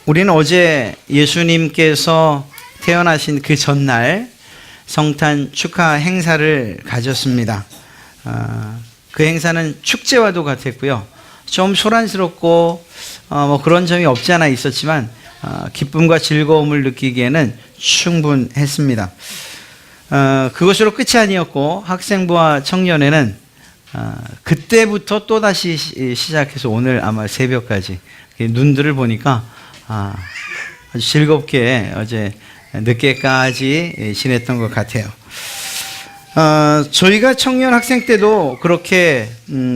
우리는 어제 예수님께서 태어나신 그 전날 성탄 축하 행사를 가졌습니다. 그 행사는 축제와도 같았고요. 좀 소란스럽고 그런 점이 없지 않아 있었지만 기쁨과 즐거움을 느끼기에는 충분했습니다. 그것으로 끝이 아니었고 학생부와 청년회는 그때부터 또다시 시작해서 오늘 아마 새벽까지 눈들을 보니까 아주 즐겁게 어제 늦게까지 지냈던 것 같아요. 저희가 청년 학생 때도 그렇게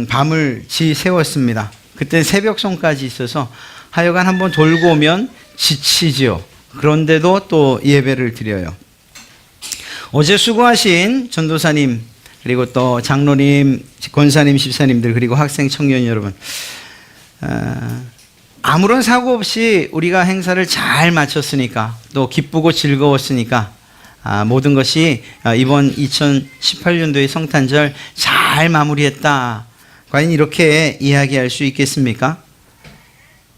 밤을 지새웠습니다. 그때 새벽송까지 있어서 하여간 한번 돌고 오면 지치지요. 그런데도 또 예배를 드려요. 어제 수고하신 전도사님 그리고 또 장로님, 권사님, 집사님들 그리고 학생 청년 여러분, 아무런 사고 없이 우리가 행사를 잘 마쳤으니까 또 기쁘고 즐거웠으니까 모든 것이 이번 2018년도의 성탄절 잘 마무리했다. 과연 이렇게 이야기할 수 있겠습니까?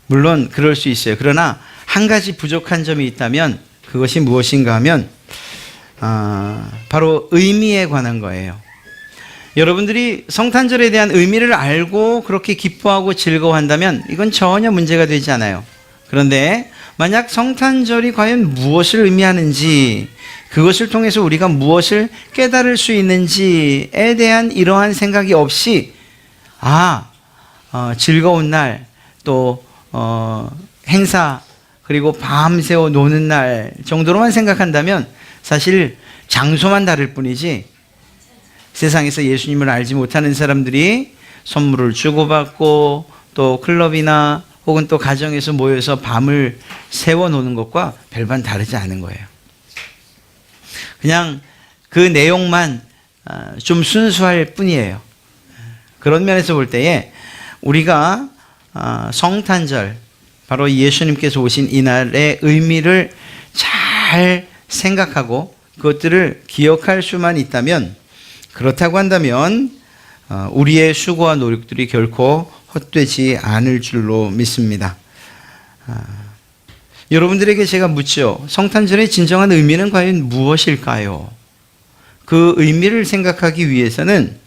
물론 그럴 수 있어요. 그러나 한 가지 부족한 점이 있다면 그것이 무엇인가 하면 바로 의미에 관한 거예요. 여러분들이 성탄절에 대한 의미를 알고 그렇게 기뻐하고 즐거워한다면 이건 전혀 문제가 되지 않아요. 그런데 만약 성탄절이 과연 무엇을 의미하는지, 그것을 통해서 우리가 무엇을 깨달을 수 있는지에 대한 이러한 생각이 없이 즐거운 날, 또 행사, 그리고 밤새워 노는 날 정도로만 생각한다면 사실 장소만 다를 뿐이지 세상에서 예수님을 알지 못하는 사람들이 선물을 주고받고 또 클럽이나 혹은 또 가정에서 모여서 밤을 새워노는 것과 별반 다르지 않은 거예요. 그냥 그 내용만 좀 순수할 뿐이에요. 그런 면에서 볼 때에 우리가 성탄절, 바로 예수님께서 오신 이날의 의미를 잘 생각하고 그것들을 기억할 수만 있다면, 그렇다고 한다면 우리의 수고와 노력들이 결코 헛되지 않을 줄로 믿습니다. 여러분들에게 제가 묻죠. 성탄절의 진정한 의미는 과연 무엇일까요? 그 의미를 생각하기 위해서는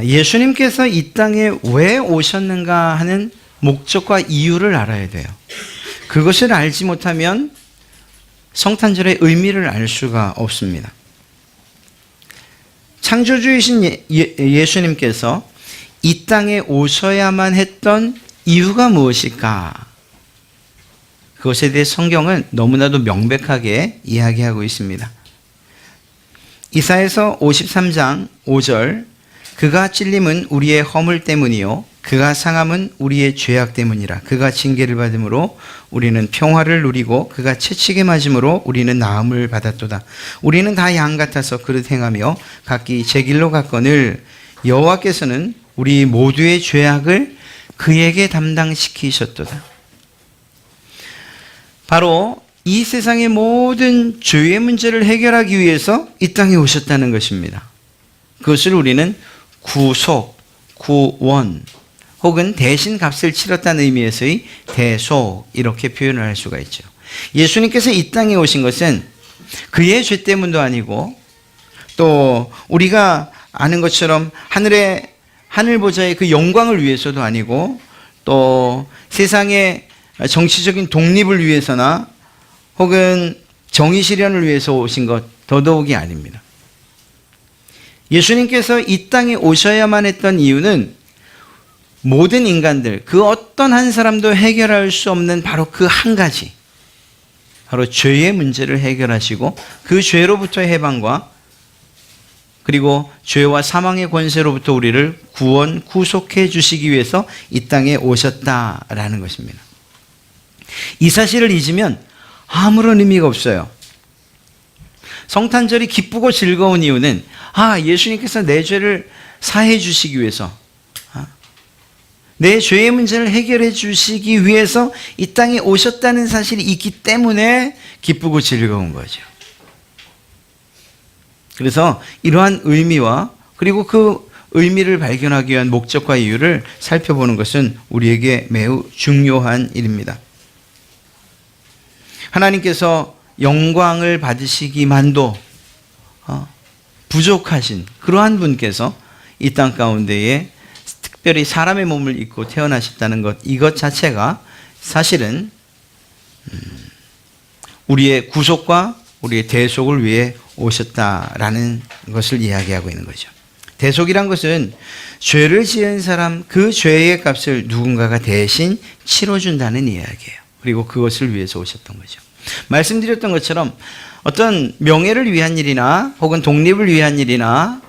예수님께서 이 땅에 왜 오셨는가 하는 목적과 이유를 알아야 돼요. 그것을 알지 못하면 성탄절의 의미를 알 수가 없습니다. 창조주이신 예수님께서 이 땅에 오셔야만 했던 이유가 무엇일까? 그것에 대해 성경은 너무나도 명백하게 이야기하고 있습니다. 이사야서 53장 5절, 그가 찔림은 우리의 허물 때문이요 그가 상함은 우리의 죄악 때문이라. 그가 징계를 받음으로 우리는 평화를 누리고 그가 채찍에 맞음으로 우리는 나음을 받았도다. 우리는 다 양 같아서 그릇 행하며 각기 제 길로 갔거늘 여호와께서는 우리 모두의 죄악을 그에게 담당시키셨도다. 바로 이 세상의 모든 죄의 문제를 해결하기 위해서 이 땅에 오셨다는 것입니다. 그것을 우리는 구속, 구원, 혹은 대신 값을 치렀다는 의미에서의 대속, 이렇게 표현을 할 수가 있죠. 예수님께서 이 땅에 오신 것은 그의 죄 때문도 아니고 또 우리가 아는 것처럼 하늘 보좌의 그 영광을 위해서도 아니고 또 세상의 정치적인 독립을 위해서나 혹은 정의 실현을 위해서 오신 것 더더욱이 아닙니다. 예수님께서 이 땅에 오셔야만 했던 이유는 모든 인간들, 그 어떤 한 사람도 해결할 수 없는 바로 그 한 가지, 바로 죄의 문제를 해결하시고 그 죄로부터의 해방과 그리고 죄와 사망의 권세로부터 우리를 구원, 구속해 주시기 위해서 이 땅에 오셨다라는 것입니다. 이 사실을 잊으면 아무런 의미가 없어요. 성탄절이 기쁘고 즐거운 이유는 예수님께서 내 죄를 사해 주시기 위해서, 내 죄의 문제를 해결해 주시기 위해서 이 땅에 오셨다는 사실이 있기 때문에 기쁘고 즐거운 거죠. 그래서 이러한 의미와 그리고 그 의미를 발견하기 위한 목적과 이유를 살펴보는 것은 우리에게 매우 중요한 일입니다. 하나님께서 영광을 받으시기만도 부족하신 그러한 분께서 이 땅 가운데에 특별히 사람의 몸을 입고 태어나셨다는 것, 이것 자체가 사실은 우리의 구속과 우리의 대속을 위해 오셨다라는 것을 이야기하고 있는 거죠. 대속이란 것은 죄를 지은 사람, 그 죄의 값을 누군가가 대신 치러준다는 이야기예요. 그리고 그것을 위해서 오셨던 거죠. 말씀드렸던 것처럼 어떤 명예를 위한 일이나 혹은 독립을 위한 일이나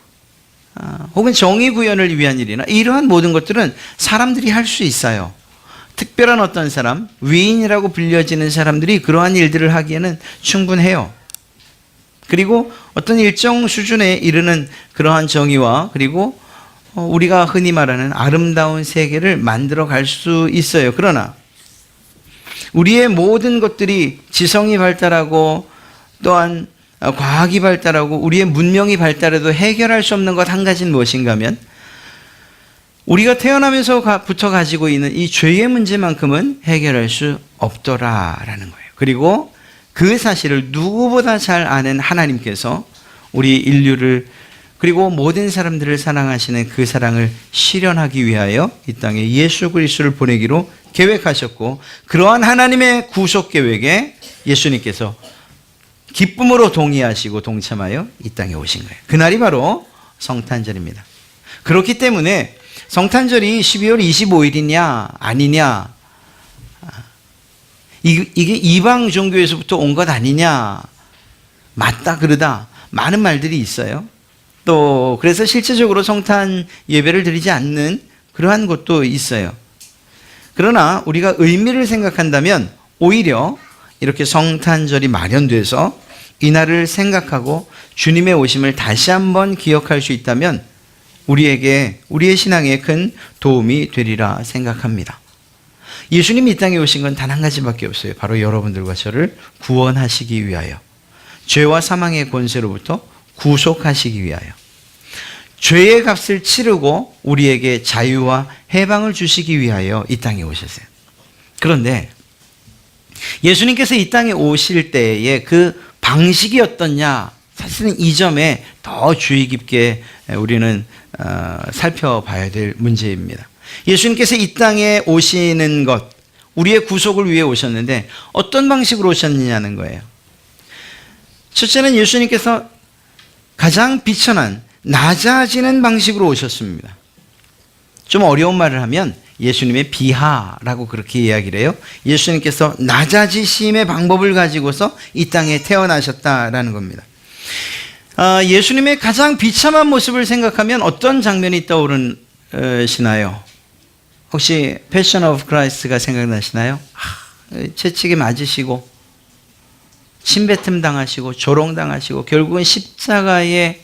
혹은 정의 구현을 위한 일이나 이러한 모든 것들은 사람들이 할 수 있어요. 특별한 어떤 사람, 위인이라고 불려지는 사람들이 그러한 일들을 하기에는 충분해요. 그리고 어떤 일정 수준에 이르는 그러한 정의와 그리고 우리가 흔히 말하는 아름다운 세계를 만들어 갈 수 있어요. 그러나 우리의 모든 것들이 지성이 발달하고 또한 과학이 발달하고 우리의 문명이 발달해도 해결할 수 없는 것 한 가지는 무엇인가 하면 우리가 태어나면서부터 가지고 있는 이 죄의 문제만큼은 해결할 수 없더라라는 거예요. 그리고 그 사실을 누구보다 잘 아는 하나님께서 우리 인류를 그리고 모든 사람들을 사랑하시는 그 사랑을 실현하기 위하여 이 땅에 예수 그리스도를 보내기로 계획하셨고, 그러한 하나님의 구속 계획에 예수님께서 기쁨으로 동의하시고 동참하여 이 땅에 오신 거예요. 그날이 바로 성탄절입니다. 그렇기 때문에 성탄절이 12월 25일이냐 아니냐, 이게 이방 종교에서부터 온 것 아니냐, 맞다 그러다 많은 말들이 있어요. 또 그래서 실제적으로 성탄 예배를 드리지 않는 그러한 곳도 있어요. 그러나 우리가 의미를 생각한다면 오히려 이렇게 성탄절이 마련돼서 이날을 생각하고 주님의 오심을 다시 한번 기억할 수 있다면 우리에게, 우리의 신앙에 큰 도움이 되리라 생각합니다. 예수님이 이 땅에 오신 건 단 한 가지밖에 없어요. 바로 여러분들과 저를 구원하시기 위하여, 죄와 사망의 권세로부터 구속하시기 위하여, 죄의 값을 치르고 우리에게 자유와 해방을 주시기 위하여 이 땅에 오셨어요. 그런데 예수님께서 이 땅에 오실 때의 그 방식이 어떻냐, 사실은 이 점에 더 주의 깊게 우리는 살펴봐야 될 문제입니다. 예수님께서 이 땅에 오시는 것, 우리의 구속을 위해 오셨는데 어떤 방식으로 오셨느냐는 거예요. 첫째는 예수님께서 가장 비천한 낮아지는 방식으로 오셨습니다. 좀 어려운 말을 하면 예수님의 비하라고 그렇게 이야기를 해요. 예수님께서 낮아지심의 방법을 가지고서 이 땅에 태어나셨다라는 겁니다. 예수님의 가장 비참한 모습을 생각하면 어떤 장면이 떠오르시나요? 혹시 패션 오브 크라이스트가 생각나시나요? 채찍에 맞으시고 침뱉음 당하시고 조롱당하시고 결국은 십자가에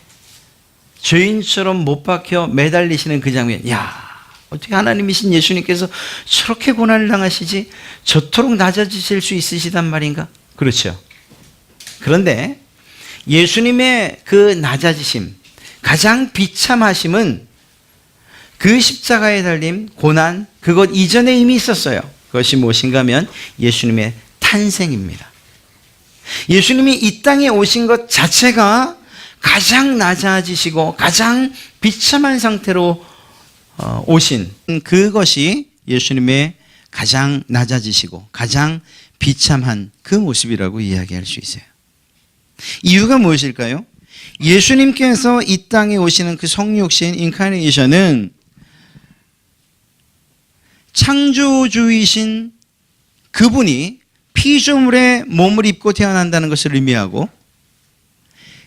죄인처럼 못 박혀 매달리시는 그 장면. 야, 어떻게 하나님이신 예수님께서 저렇게 고난을 당하시지? 저토록 낮아지실 수 있으시단 말인가? 그렇죠. 그런데 예수님의 그 낮아지심, 가장 비참하심은 그 십자가에 달린 고난, 그것 이전에 이미 있었어요. 그것이 무엇인가 하면 예수님의 탄생입니다. 예수님이 이 땅에 오신 것 자체가 가장 낮아지시고 가장 비참한 상태로 오신, 그것이 예수님의 가장 낮아지시고 가장 비참한 그 모습이라고 이야기할 수 있어요. 이유가 무엇일까요? 예수님께서 이 땅에 오시는 그 성육신 인카네이션은 창조주이신 그분이 피조물의 몸을 입고 태어난다는 것을 의미하고,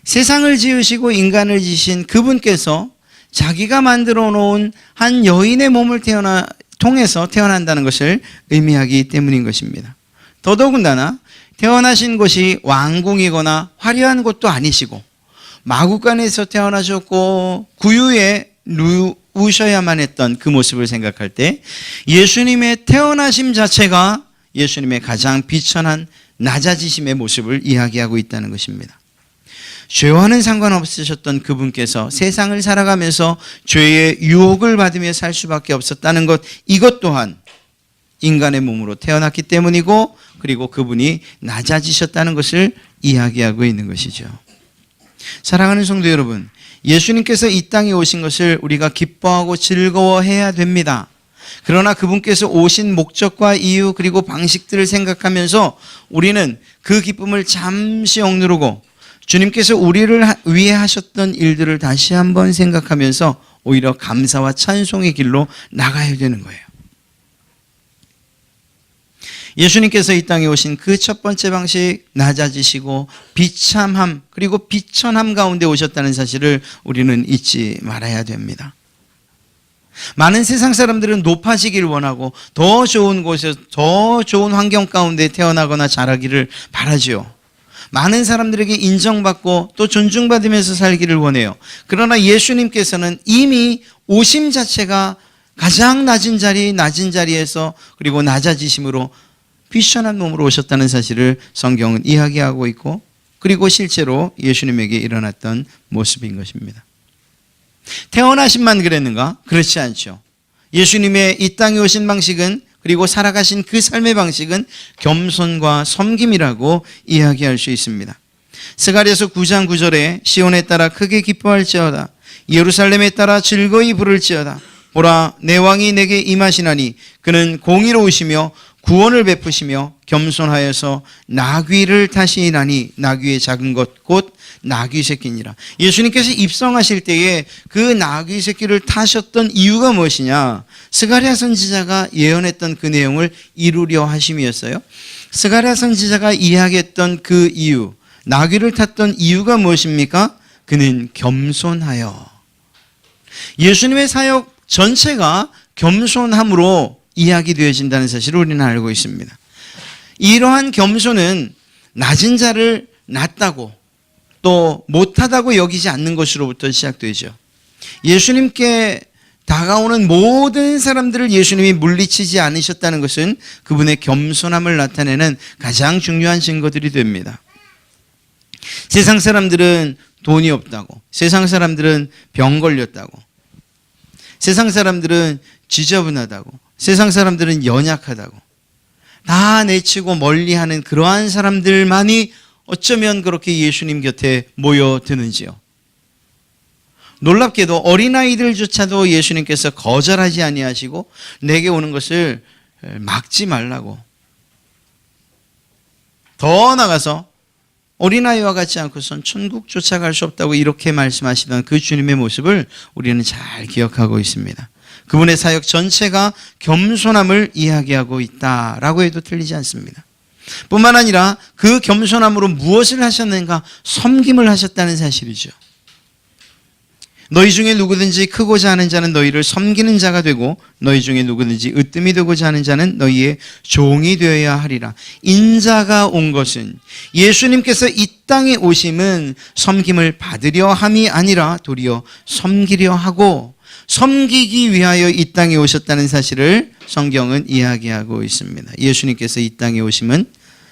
세상을 지으시고 인간을 지으신 그분께서 자기가 만들어 놓은 한 여인의 몸을 통해서 태어난다는 것을 의미하기 때문인 것입니다. 더더군다나 태어나신 곳이 왕궁이거나 화려한 곳도 아니시고 마구간에서 태어나셨고 구유에 누우셔야만 했던 그 모습을 생각할 때 예수님의 태어나심 자체가 예수님의 가장 비천한 낮아지심의 모습을 이야기하고 있다는 것입니다. 죄와는 상관없으셨던 그분께서 세상을 살아가면서 죄의 유혹을 받으며 살 수밖에 없었다는 것, 이것 또한 인간의 몸으로 태어났기 때문이고, 그리고 그분이 낮아지셨다는 것을 이야기하고 있는 것이죠. 사랑하는 성도 여러분, 예수님께서 이 땅에 오신 것을 우리가 기뻐하고 즐거워해야 됩니다. 그러나 그분께서 오신 목적과 이유 그리고 방식들을 생각하면서 우리는 그 기쁨을 잠시 억누르고 주님께서 우리를 위해 하셨던 일들을 다시 한번 생각하면서 오히려 감사와 찬송의 길로 나가야 되는 거예요. 예수님께서 이 땅에 오신 그 첫 번째 방식, 낮아지시고 비참함 그리고 비천함 가운데 오셨다는 사실을 우리는 잊지 말아야 됩니다. 많은 세상 사람들은 높아지기를 원하고 더 좋은 곳에서 더 좋은 환경 가운데 태어나거나 자라기를 바라지요. 많은 사람들에게 인정받고 또 존중받으면서 살기를 원해요. 그러나 예수님께서는 이미 오심 자체가 가장 낮은 자리에서 그리고 낮아지심으로 비천한 몸으로 오셨다는 사실을 성경은 이야기하고 있고, 그리고 실제로 예수님에게 일어났던 모습인 것입니다. 태어나심만 그랬는가? 그렇지 않죠. 예수님의 이 땅에 오신 방식은, 그리고 살아가신 그 삶의 방식은 겸손과 섬김이라고 이야기할 수 있습니다. 스가랴서 9장 9절에 시온에 따라 크게 기뻐할지어다, 예루살렘에 따라 즐거이 부를지어다. 보라, 내 왕이 내게 임하시나니 그는 공의로우시며 구원을 베푸시며 겸손하여서 나귀를 타시나니 나귀의 작은 것 곧 나귀 새끼니라. 예수님께서 입성하실 때에 그 나귀 새끼를 타셨던 이유가 무엇이냐? 스가랴 선지자가 예언했던 그 내용을 이루려 하심이었어요. 스가랴 선지자가 이야기했던 그 이유, 나귀를 탔던 이유가 무엇입니까? 그는 겸손하여. 예수님의 사역 전체가 겸손함으로 이야기되어진다는 사실을 우리는 알고 있습니다. 이러한 겸손은 낮은 자를 낮다고 또 못하다고 여기지 않는 것으로부터 시작되죠. 예수님께 다가오는 모든 사람들을 예수님이 물리치지 않으셨다는 것은 그분의 겸손함을 나타내는 가장 중요한 증거들이 됩니다. 세상 사람들은 돈이 없다고, 세상 사람들은 병 걸렸다고, 세상 사람들은 지저분하다고, 세상 사람들은 연약하다고 다 내치고 멀리하는 그러한 사람들만이 어쩌면 그렇게 예수님 곁에 모여드는지요. 놀랍게도 어린아이들조차도 예수님께서 거절하지 아니하시고 내게 오는 것을 막지 말라고, 더 나가서 어린아이와 같지 않고선 천국 쫓아갈 수 없다고 이렇게 말씀하시던 그 주님의 모습을 우리는 잘 기억하고 있습니다. 그분의 사역 전체가 겸손함을 이야기하고 있다라고 해도 틀리지 않습니다. 뿐만 아니라 그 겸손함으로 무엇을 하셨는가? 섬김을 하셨다는 사실이죠. 너희 중에 누구든지 크고자 하는 자는 너희를 섬기는 자가 되고 너희 중에 누구든지 으뜸이 되고자 하는 자는 너희의 종이 되어야 하리라. 인자가 온 것은, 예수님께서 이 땅에 오심은 섬김을 받으려 함이 아니라 도리어 섬기려 하고 섬기기 위하여 이 땅에 오셨다는 사실을 성경은 이야기하고 있습니다. 예수님께서 이 땅에 오심은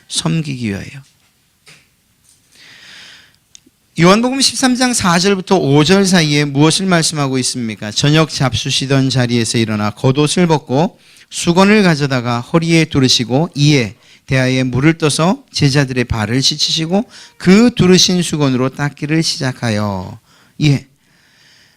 섬기기 위하여. 요한복음 13장 4절부터 5절 사이에 무엇을 말씀하고 있습니까? 저녁 잡수시던 자리에서 일어나 겉옷을 벗고 수건을 가져다가 허리에 두르시고 이에 대야에 물을 떠서 제자들의 발을 씻으시고 그 두르신 수건으로 닦기를 시작하여,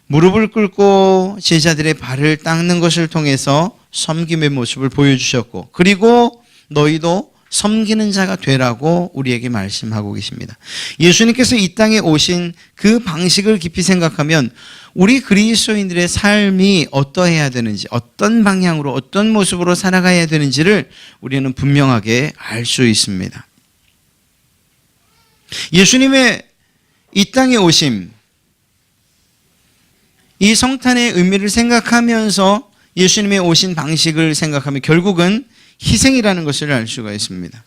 무릎을 꿇고 제자들의 발을 닦는 것을 통해서 섬김의 모습을 보여주셨고, 그리고 너희도 섬기는 자가 되라고 우리에게 말씀하고 계십니다. 예수님께서 이 땅에 오신 그 방식을 깊이 생각하면 우리 그리스도인들의 삶이 어떠해야 되는지, 어떤 방향으로, 어떤 모습으로 살아가야 되는지를 우리는 분명하게 알 수 있습니다. 예수님의 이 땅에 오심, 이 성탄의 의미를 생각하면서 예수님의 오신 방식을 생각하면 결국은 희생이라는 것을 알 수가 있습니다.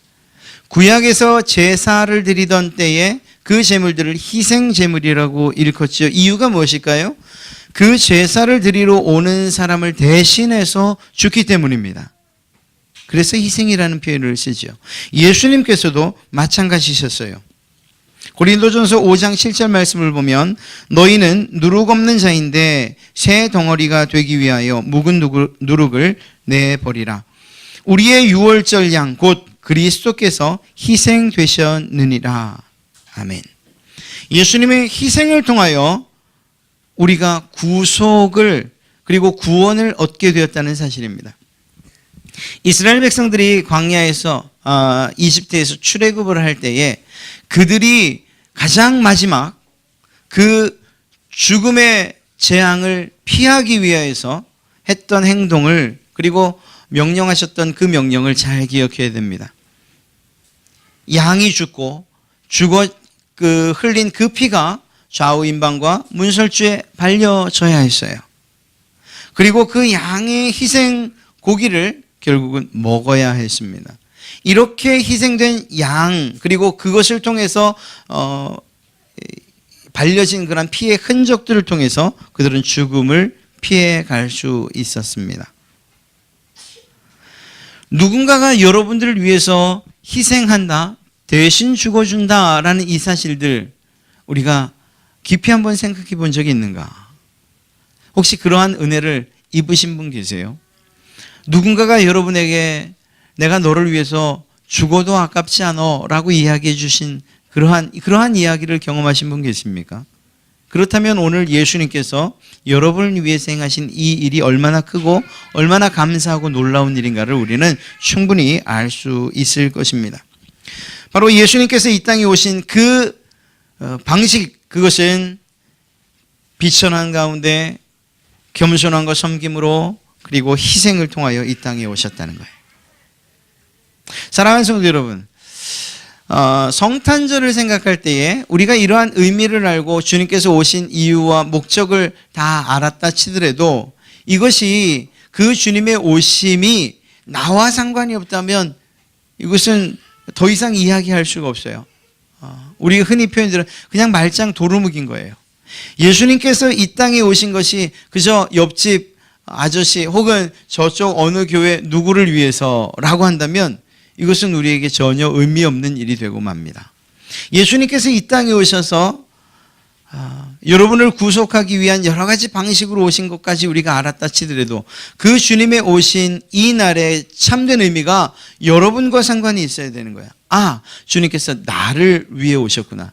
구약에서 제사를 드리던 때에 그 제물들을 희생 제물이라고 일컫지요. 이유가 무엇일까요? 그 제사를 드리러 오는 사람을 대신해서 죽기 때문입니다. 그래서 희생이라는 표현을 쓰죠. 예수님께서도 마찬가지셨어요. 고린도전서 5장 7절 말씀을 보면 너희는 누룩 없는 자인데 새 덩어리가 되기 위하여 묵은 누룩을 내버리라. 우리의 유월절 양 곧 그리스도께서 희생되셨느니라. 아멘. 예수님의 희생을 통하여 우리가 구속을 그리고 구원을 얻게 되었다는 사실입니다. 이스라엘 백성들이 광야에서 이집트에서 출애굽을 할 때에 그들이 가장 마지막 그 죽음의 재앙을 피하기 위해서 했던 행동을 그리고 명령하셨던 그 명령을 잘 기억해야 됩니다. 양이 죽고 흘린 그 피가 좌우 임방과 문설주에 발려져야 했어요. 그리고 그 양의 희생 고기를 결국은 먹어야 했습니다. 이렇게 희생된 양 그리고 그것을 통해서 발려진 그런 피의 흔적들을 통해서 그들은 죽음을 피해 갈 수 있었습니다. 누군가가 여러분들을 위해서 희생한다, 대신 죽어준다라는 이 사실들 우리가 깊이 한번 생각해 본 적이 있는가? 혹시 그러한 은혜를 입으신 분 계세요? 누군가가 여러분에게 내가 너를 위해서 죽어도 아깝지 않아 라고 이야기해 주신 그러한 이야기를 경험하신 분 계십니까? 그렇다면 오늘 예수님께서 여러분을 위해서 행하신 이 일이 얼마나 크고 얼마나 감사하고 놀라운 일인가를 우리는 충분히 알 수 있을 것입니다. 바로 예수님께서 이 땅에 오신 그 방식, 그것은 비천한 가운데 겸손함과 섬김으로 그리고 희생을 통하여 이 땅에 오셨다는 거예요. 사랑하는 성도 여러분, 성탄절을 생각할 때에 우리가 이러한 의미를 알고 주님께서 오신 이유와 목적을 다 알았다 치더라도 이것이 그 주님의 오심이 나와 상관이 없다면 이것은 더 이상 이야기할 수가 없어요. 우리가 흔히 표현들은 그냥 말짱 도루묵인 거예요. 예수님께서 이 땅에 오신 것이 그저 옆집 아저씨 혹은 저쪽 어느 교회 누구를 위해서라고 한다면 이것은 우리에게 전혀 의미 없는 일이 되고 맙니다. 예수님께서 이 땅에 오셔서 여러분을 구속하기 위한 여러 가지 방식으로 오신 것까지 우리가 알았다 치더라도 그 주님의 오신 이 날의 참된 의미가 여러분과 상관이 있어야 되는 거야. 주님께서 나를 위해 오셨구나.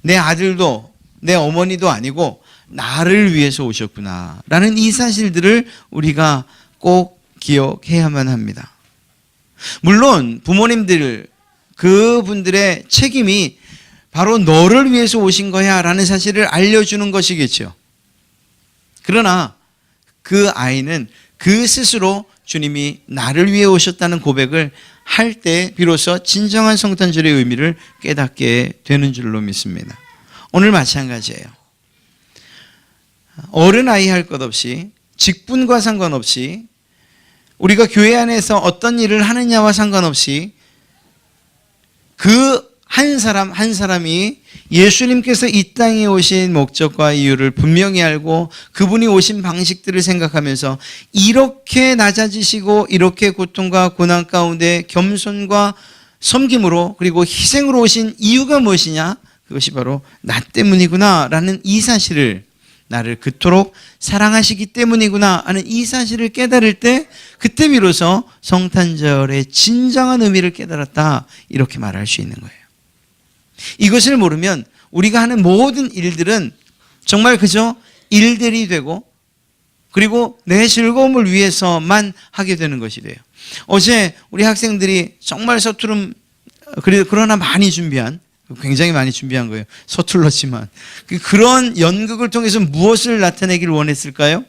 내 아들도 내 어머니도 아니고 나를 위해서 오셨구나 라는 이 사실들을 우리가 꼭 기억해야만 합니다. 물론 부모님들 그분들의 책임이 바로 너를 위해서 오신 거야 라는 사실을 알려주는 것이겠죠. 그러나 그 아이는 그 스스로 주님이 나를 위해 오셨다는 고백을 할 때 비로소 진정한 성탄절의 의미를 깨닫게 되는 줄로 믿습니다. 오늘 마찬가지예요. 어른 아이 할 것 없이 직분과 상관없이 우리가 교회 안에서 어떤 일을 하느냐와 상관없이 그 한 사람 한 사람이 예수님께서 이 땅에 오신 목적과 이유를 분명히 알고 그분이 오신 방식들을 생각하면서 이렇게 낮아지시고 이렇게 고통과 고난 가운데 겸손과 섬김으로 그리고 희생으로 오신 이유가 무엇이냐? 그것이 바로 나 때문이구나 라는 이 사실을, 나를 그토록 사랑하시기 때문이구나 하는 이 사실을 깨달을 때 그때 비로소 성탄절의 진정한 의미를 깨달았다 이렇게 말할 수 있는 거예요. 이것을 모르면 우리가 하는 모든 일들은 정말 그저 일들이 되고 그리고 내 즐거움을 위해서만 하게 되는 것이 돼요. 어제 우리 학생들이 정말 그러나 굉장히 많이 준비한 거예요. 서툴렀지만. 그런 연극을 통해서 무엇을 나타내기를 원했을까요?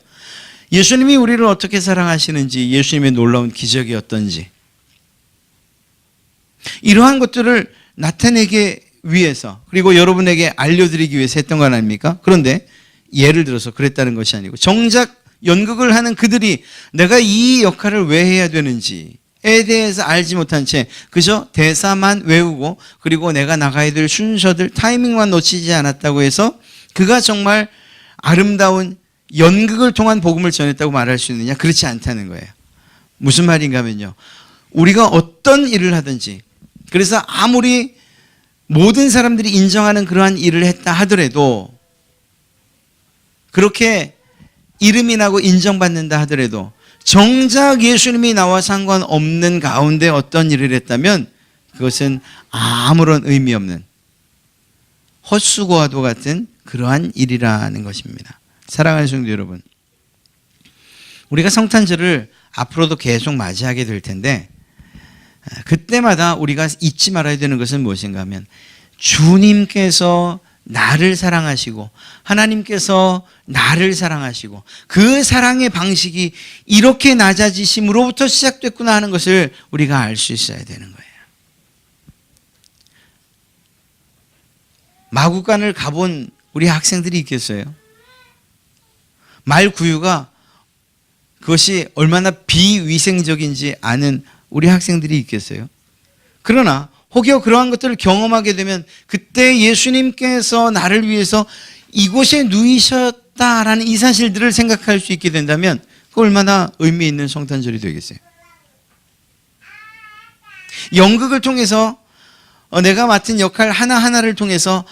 예수님이 우리를 어떻게 사랑하시는지, 예수님의 놀라운 기적이 어떤지. 이러한 것들을 나타내기 위해서, 그리고 여러분에게 알려드리기 위해서 했던 건 아닙니까? 그런데 예를 들어서 그랬다는 것이 아니고 정작 연극을 하는 그들이 내가 이 역할을 왜 해야 되는지에 대해서 알지 못한 채 그저 대사만 외우고 그리고 내가 나가야 될 순서들 타이밍만 놓치지 않았다고 해서 그가 정말 아름다운 연극을 통한 복음을 전했다고 말할 수 있느냐? 그렇지 않다는 거예요. 무슨 말인가 하면요, 우리가 어떤 일을 하든지, 그래서 아무리 모든 사람들이 인정하는 그러한 일을 했다 하더라도, 그렇게 이름이 나고 인정받는다 하더라도 정작 예수님이 나와 상관없는 가운데 어떤 일을 했다면 그것은 아무런 의미 없는 헛수고와도 같은 그러한 일이라는 것입니다. 사랑하는 성도 여러분, 우리가 성탄절을 앞으로도 계속 맞이하게 될 텐데, 그때마다 우리가 잊지 말아야 되는 것은 무엇인가 하면, 주님께서 나를 사랑하시고 하나님께서 나를 사랑하시고 그 사랑의 방식이 이렇게 낮아지심으로부터 시작됐구나 하는 것을 우리가 알 수 있어야 되는 거예요. 마구간을 가본 우리 학생들이 있겠어요? 말 구유가 그것이 얼마나 비위생적인지 아는 우리 학생들이 있겠어요? 그러나 혹여 그러한 것들을 경험하게 되면 그때 예수님께서 나를 위해서 이곳에 누이셨다라는 이 사실들을 생각할 수 있게 된다면 그 얼마나 의미 있는 성탄절이 되겠어요? 연극을 통해서 내가 맡은 역할 하나하나를 통해서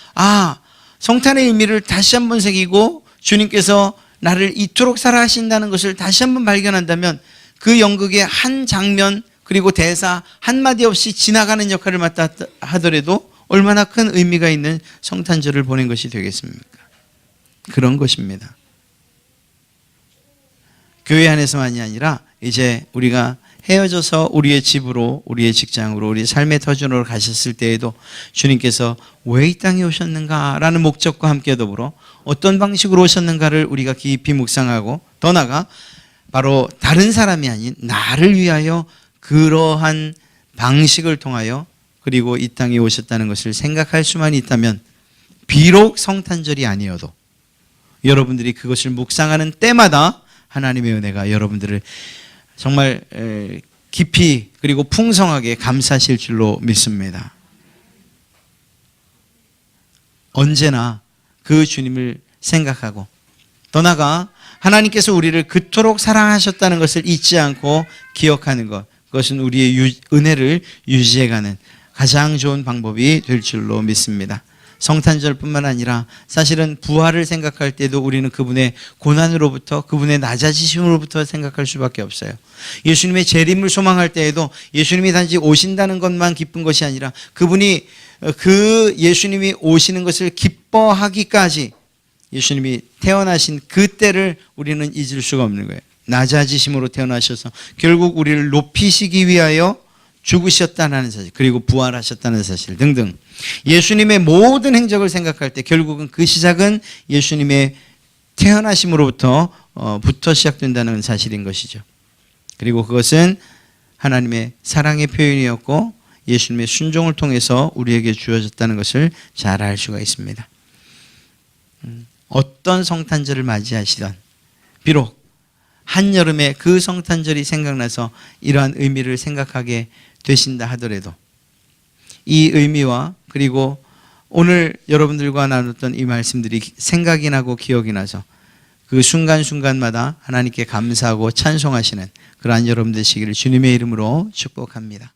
성탄의 의미를 다시 한번 새기고 주님께서 나를 이토록 사랑하신다는 것을 다시 한번 발견한다면 그 연극의 한 장면 그리고 대사 한마디 없이 지나가는 역할을 맡다 하더라도 얼마나 큰 의미가 있는 성탄절을 보낸 것이 되겠습니까? 그런 것입니다. 교회 안에서만이 아니라 이제 우리가 헤어져서 우리의 집으로, 우리의 직장으로, 우리의 삶의 터전으로 가셨을 때에도 주님께서 왜 이 땅에 오셨는가라는 목적과 함께 더불어 어떤 방식으로 오셨는가를 우리가 깊이 묵상하고, 더 나아가 바로 다른 사람이 아닌 나를 위하여 그러한 방식을 통하여 그리고 이 땅에 오셨다는 것을 생각할 수만 있다면, 비록 성탄절이 아니어도 여러분들이 그것을 묵상하는 때마다 하나님의 은혜가 여러분들을 정말 깊이 그리고 풍성하게 감싸실 줄로 믿습니다. 언제나 그 주님을 생각하고, 더 나아가 하나님께서 우리를 그토록 사랑하셨다는 것을 잊지 않고 기억하는 것, 그것은 우리의 은혜를 유지해가는 가장 좋은 방법이 될 줄로 믿습니다. 성탄절뿐만 아니라 사실은 부활을 생각할 때도 우리는 그분의 고난으로부터, 그분의 낮아지심으로부터 생각할 수밖에 없어요. 예수님의 재림을 소망할 때에도 예수님이 단지 오신다는 것만 기쁜 것이 아니라 그분이 그 예수님이 오시는 것을 기뻐하기까지 예수님이 태어나신 그 때를 우리는 잊을 수가 없는 거예요. 낮아지심으로 태어나셔서 결국 우리를 높이시기 위하여 죽으셨다는 사실, 그리고 부활하셨다는 사실 등등, 예수님의 모든 행적을 생각할 때 결국은 그 시작은 예수님의 태어나심으로부터 시작된다는 사실인 것이죠. 그리고 그것은 하나님의 사랑의 표현이었고 예수님의 순종을 통해서 우리에게 주어졌다는 것을 잘 알 수가 있습니다. 어떤 성탄절을 맞이하시던, 비록 한여름에 그 성탄절이 생각나서 이러한 의미를 생각하게 되신다 하더라도 이 의미와 그리고 오늘 여러분들과 나눴던 이 말씀들이 생각이 나고 기억이 나서 그 순간순간마다 하나님께 감사하고 찬송하시는 그러한 여러분 되시기를 주님의 이름으로 축복합니다.